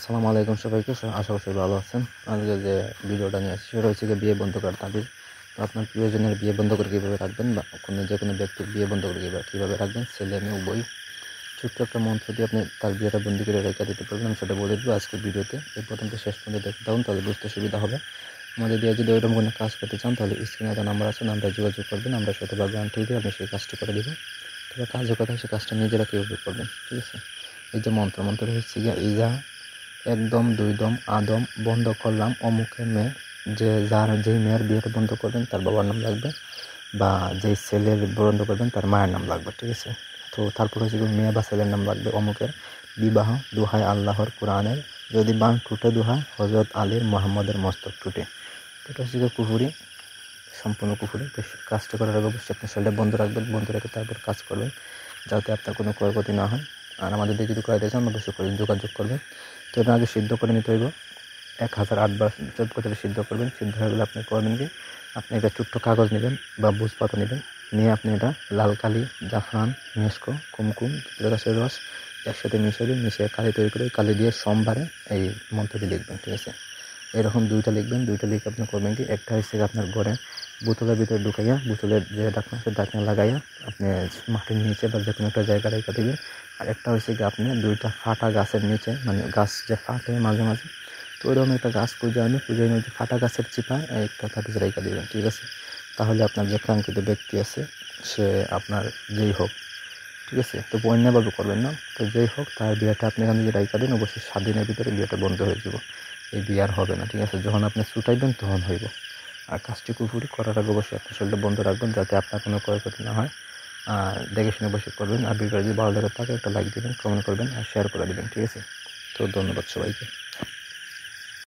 আসসালামু আলাইকুম সবাইকে। আশা করছি ভালো আছেন। আজকে যে ভিডিওটা নিয়ে আসছি সেটা হচ্ছে বিয়ে বন্ধ করার তাবিজ। তো আপনার প্রিয়জনের বিয়ে বন্ধ করে কীভাবে রাখবেন বা যে কোনো ব্যক্তির বিয়ে বন্ধ করে কীভাবে রাখবেন, ছেলে মেয়ে উভয় ছোট্ট একটা মন্ত্র দিয়ে আপনি তার বিয়েটা বন্দি করে রেখে দিতে পারবেন। আমি সেটা বলে দেবো আজকের ভিডিওতে। এই প্রথম তো শেষ পর্যন্ত দেখতে থাকুন, তাহলে বুঝতে সুবিধা হবে। আমাদের দিয়ে যদি ওইরকম কোনো কাজ করতে চান তাহলে স্ক্রিনে একটা নাম্বার আছে, নাম্বারে যোগাযোগ করবেন। আমরা শতভাগ গ্যারান্টি দিয়ে আপনি সেই কাজটি করে দেবো। তবে কাজের কথা সেই কাজটা নিজেরা কীভাবে করবেন, ঠিক আছে? এই যে মন্ত্র হচ্ছে গিয়ে এই যা একদম দুই দম আদম বন্ধ করলাম অমুকের মেয়ে, যেই মেয়ের বিয়েটা বন্ধ করবেন তার বাবার নাম লাগবে, বা যেই ছেলের বন্ধ করবেন তার মায়ের নাম লাগবে, ঠিক আছে? তো তারপর হচ্ছে মেয়ে বা ছেলের নাম লাগবে অমুকের বিবাহ দুহাই আল্লাহর কোরআনের, যদি বান টুটে দুহাই হজরত আলীর মোহাম্মদের মস্তক টুটে। এটা হচ্ছে কুফুরি, সম্পূর্ণ কুফুরি। তো কাজটা করার আগে অবশ্যই আপনি সেলটা বন্ধ রাখবেন, বন্ধ রেখে তারপর কাজ করবেন যাতে আপনার কোনো ক্ষয়ক্ষতি না হয়। আর আমাদের দিয়ে যদি করাইতে চান অবশ্যই করে যোগাযোগ করবেন। তো এটা আগে সিদ্ধ করে নিতে হইব, 1008 বার চোখ করে সিদ্ধ করবেন। সিদ্ধ হয়ে গেলে আপনি করবেন কি, আপনি একটা ছোট্ট কাগজ নেবেন বা বুঝপাতা নেবেন, নিয়ে আপনি এটা লাল কালি, জাফরান, মেসকো, কুমকুম, গাছের রস একসাথে মিশিয়ে কালি তৈরি করে কালি দিয়ে সোমবারে এই মন্ত্রটি লিখবেন, ঠিক আছে? এরকম দুইটা লিখবেন। দুইটা লিখে আপনি করবেন কি, একটা হচ্ছে আপনার ঘরে বোতলের ভিতরে ঢুকাইয়া, বোতলের যে ঢাকনা আছে ঢাকনা লাগাইয়া আপনি মাটির নিচে বা যে কোনো একটা জায়গায় রেখে দেবেন। আর একটা হচ্ছে কি, আপনি দুইটা ফাটা গাছের নিচে, মানে গাছ যে ফাটে মাঝে মাঝে, তো ওইরকম একটা গাছ পুজো এনে ওই ফাটা গাছের চিপায় একটা তাবিজ রেখে দেবেন, ঠিক আছে? তাহলে আপনার যে কাঙ্ক্ষিত ব্যক্তি আছে সে আপনার যেই হোক, ঠিক আছে? তো অন্যভাবে করবেন না। তো যেই হোক তার বিয়েটা আপনি এখানে যে রাইখা দিন, অবশ্যই 7 দিনের ভিতরে বিয়েটা বন্ধ হয়ে যাব। এই বিয়ে আর হবে না, ঠিক আছে? যখন আপনি ছুটাইবেন তখন হইব। আর কাজটি কুফুরি করার আগে অবশ্যই আপনার শরীরটা বন্ধ রাখবেন যাতে আপনার কোনো ক্ষয়ক্ষতি না হয়। আর দেখে শুনে বসে করবেন। আর ভিডিওটা যদি ভালো লেগে থাকে একটা লাইক দেবেন, কমেন্ট করবেন আর শেয়ার করে দেবেন, ঠিক আছে? তো ধন্যবাদ সবাইকে।